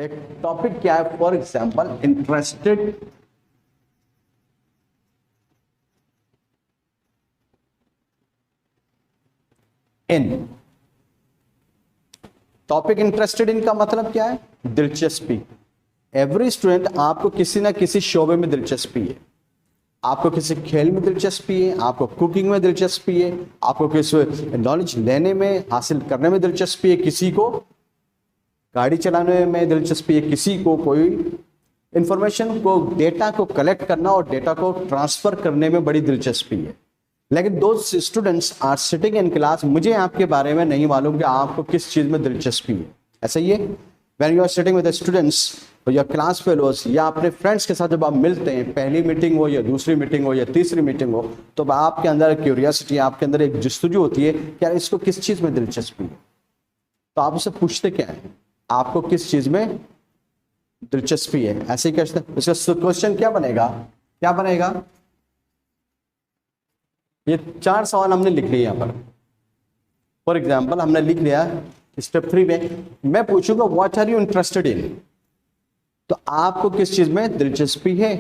एक टॉपिक क्या है, for example interested in. Topic interested in का मतलब क्या है? दिलचस्पी। एवरी स्टूडेंट, आपको किसी ना किसी शोबे में दिलचस्पी है। आपको किसी खेल में दिलचस्पी है, आपको कुकिंग में दिलचस्पी है, आपको किसी नॉलेज लेने में, हासिल करने में दिलचस्पी है, किसी को गाड़ी चलाने में दिलचस्पी है, किसी को कोई इंफॉर्मेशन को, डेटा को कलेक्ट करना और डेटा को ट्रांसफर करने में बड़ी दिलचस्पी है। लेकिन दो students are sitting in class, मुझे आपके बारे में नहीं मालूम कि आपको किस चीज में दिलचस्पी है। ऐसा ही है, when you are sitting with the students या क्लास फेलोज या अपने फ्रेंड्स के साथ जब आप मिलते हैं, पहली मीटिंग हो या दूसरी मीटिंग हो या तीसरी मीटिंग हो, तो आपके अंदर क्यूरियोसिटी, आपके अंदर एक जस्तजू होती है कि यार इसको किस चीज में दिलचस्पी है। तो आप उसे पूछते क्या है, आपको किस चीज में दिलचस्पी है, ऐसे ही कहते हैं। इसका क्वेश्चन क्या बनेगा, क्या बनेगा? ये 4 सवाल हमने लिख लिए यहां पर। फॉर एग्जाम्पल हमने लिख लिया स्टेप 3 में, मैं पूछूंगा what are you interested in, तो आपको किस चीज में दिलचस्पी है।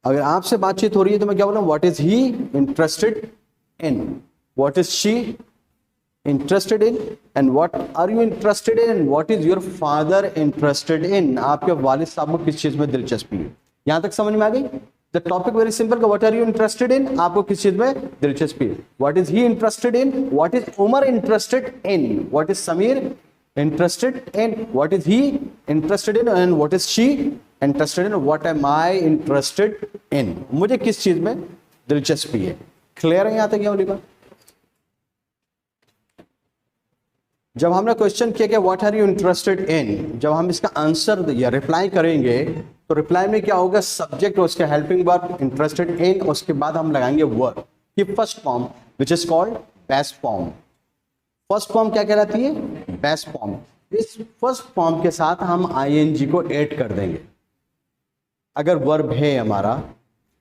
अगर आपसे बातचीत हो रही है तो मैं क्या बोलूं, what is he interested in, what is she interested in, and what are you interested in, and what is your father interested in. आपके वालिद साहब को किस चीज में दिलचस्पी है। यहां तक समझ में आ गई? The topic very simple, what are you interested in, आपको किस चीज में दिलचस्पी है। What is he interested in, what is Umar interested in, what is Sameer interested in, what is he interested in, and what is she interested in, what am I interested in, मुझे किस चीज में दिलचस्पी है। क्लियर है यहां तक? वाली बात जब हमने क्वेश्चन किया कि what are you interested in, जब हम इसका आंसर या रिप्लाई करेंगे तो रिप्लाई में क्या होगा, सब्जेक्ट और उसका हेल्पिंग वर्ब इंटरेस्टेड इन, उसके बाद हम लगाएंगे वर्ब की first form which is called best form. First form क्या कहलाती है? Best form. इस फर्स्ट फॉर्म के साथ हम आईएनजी को ऐड कर देंगे अगर वर्ब है हमारा।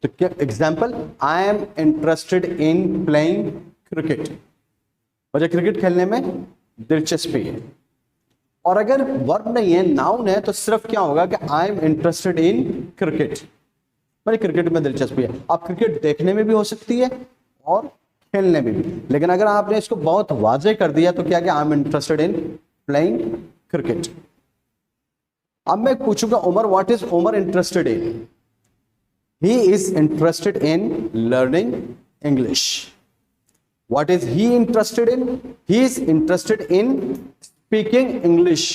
तो क्या example, I am interested in playing cricket, मुझे क्रिकेट खेलने में दिलचस्पी है। और अगर वर्ब नहीं है, नाउन है, तो सिर्फ क्या होगा कि आई एम इंटरेस्टेड इन क्रिकेट, मुझे क्रिकेट में दिलचस्पी है। अब क्रिकेट देखने में भी हो सकती है और खेलने में भी, लेकिन अगर आपने इसको बहुत वाजे कर दिया तो क्या I am interested in playing cricket. अब मैं पूछूंगा Umar, what is Umar interested in, he is interested in learning English. What is he interested in, he is interested in speaking English,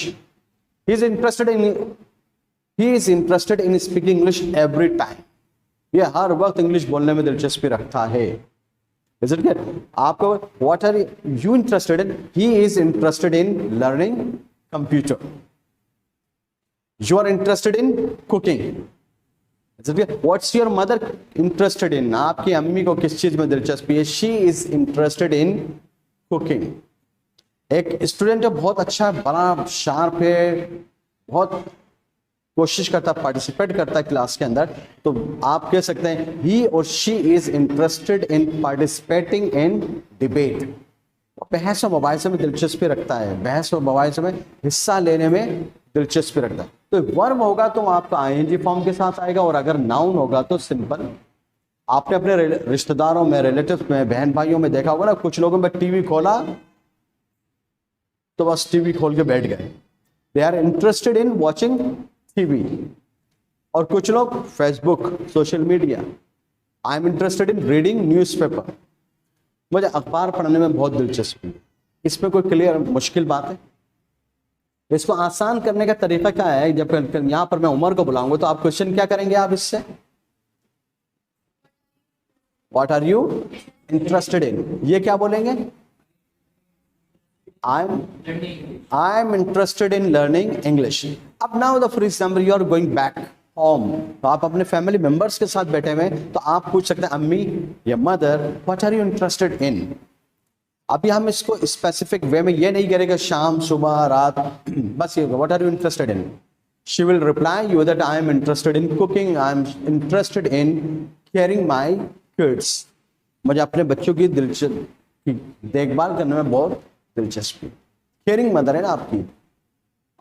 he is interested in speaking English every time, ये हर वक्त English बोलने में दिलचस्पी रखता है। Is it clear? आपको what are you interested in? He is interested in learning computer. You are interested in cooking. Is it clear? What's your mother interested in? आपकी अम्मी को किस चीज में दिलचस्पी है? She is interested in cooking. एक स्टूडेंट जो बहुत अच्छा, बड़ा शार्प है, बहुत कोशिश करता, पार्टिसिपेट करता है क्लास के अंदर, तो आप कह सकते हैं ही और she is interested in participating in debate. बहस और मुबाहिसे में दिलचस्पी रखता है, बहस और मुबाहिसे में हिस्सा लेने में दिलचस्पी रखता है। तो वर्ब होगा तो आपका आईएनजी फॉर्म के साथ आएगा, और अगर नाउन होगा तो सिंपल। आपने अपने रिश्तेदारों में, रिलेटिव्स में, बहन भाइयों में देखा होगा ना, कुछ लोगों में टीवी खोला तो बस टीवी खोल के बैठ गए, they are interested in watching TV. और कुछ लोग Facebook, social media. I am interested in reading newspaper, मुझे अखबार पढ़ने में बहुत दिलचस्पी है। इसमें कोई क्लियर मुश्किल बात है? इसको आसान करने का तरीका क्या है? जब यहां पर मैं उमर को बुलाऊंगा तो आप क्वेश्चन क्या करेंगे आप इससे, what are you interested in, ये क्या बोलेंगे? I am interested in learning English. अब now the for example you are going back home, तो आप अपने फैमिली मेंबर्स के साथ बैठे हुए तो आप पूछ सकते हैं अम्मी या mother, what are you interested in? अभी हम इसको स्पेसिफिक वे में ये नहीं करेंगे शाम, सुबह, रात, बस ये what are you interested in? She will reply you that I am interested in cooking, I am interested in caring my kids. मुझे अपने बच्चों की देखभाल करने में बहुत दिलचस्पी। केयरिंग मदर है ना आपकी,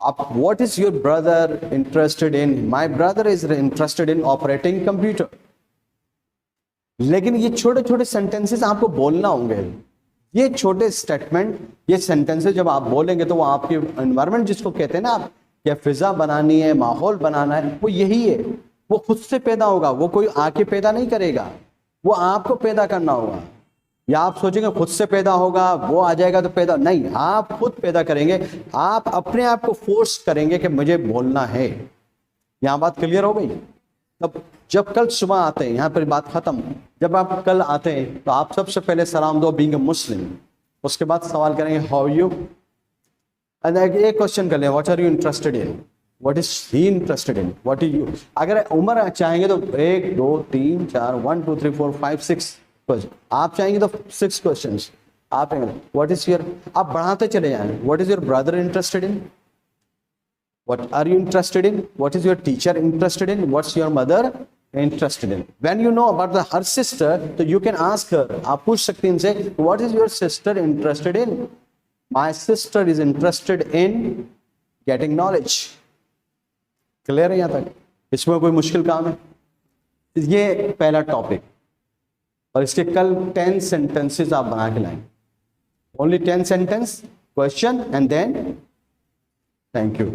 आप what is your brother interested in, my brother is interested in operating computer. लेकिन ये छोटे छोटे सेंटेंसेस आपको बोलना होंगे। ये छोटे स्टेटमेंट, ये सेंटेंसेस जब आप बोलेंगे तो वो आपके एनवायरनमेंट जिसको कहते हैं ना आप, या फिजा बनानी है, माहौल बनाना है, वो यही है। वो खुद से पैदा होगा, वो कोई आके पैदा नहीं करेगा, वो आपको पैदा करना होगा। या आप सोचेंगे खुद से पैदा होगा, वो आ जाएगा तो पैदा नहीं, आप खुद पैदा करेंगे। आप अपने आप को फोर्स करेंगे कि मुझे बोलना है। यहां बात क्लियर हो गई। तब जब कल सुबह आते हैं, यहाँ पर बात खत्म। जब आप कल आते हैं तो आप सबसे पहले सलाम दो, बीइंग अ मुस्लिम। उसके बाद सवाल करेंगे हाउ यू, एंड एक क्वेश्चन कर लें, what are you interested in, what is he interested in, what is you. अगर उम्र चाहेंगे तो 1 2 3 4 1 2 3 4 5 6 क्वेश्चन, आप चाहेंगे तो 6 क्वेश्चन आप व्हाट इज योर, आप बढ़ाते चले जाएंगे। What is your brother interested in, what are you interested in, what is your teacher interested in, what's your mother interested in. When you know about her sister, so you can ask her, आप पूछ सकते हैं इनसे, what is your sister interested in, my sister is interested in getting knowledge. Clear है यहाँ तक? इसमें कोई मुश्किल काम है? ये पहला टॉपिक, और इसके कल 10 सेंटेंसेस आप बना के लाएंगे। Only 10 sentence, question and then thank you.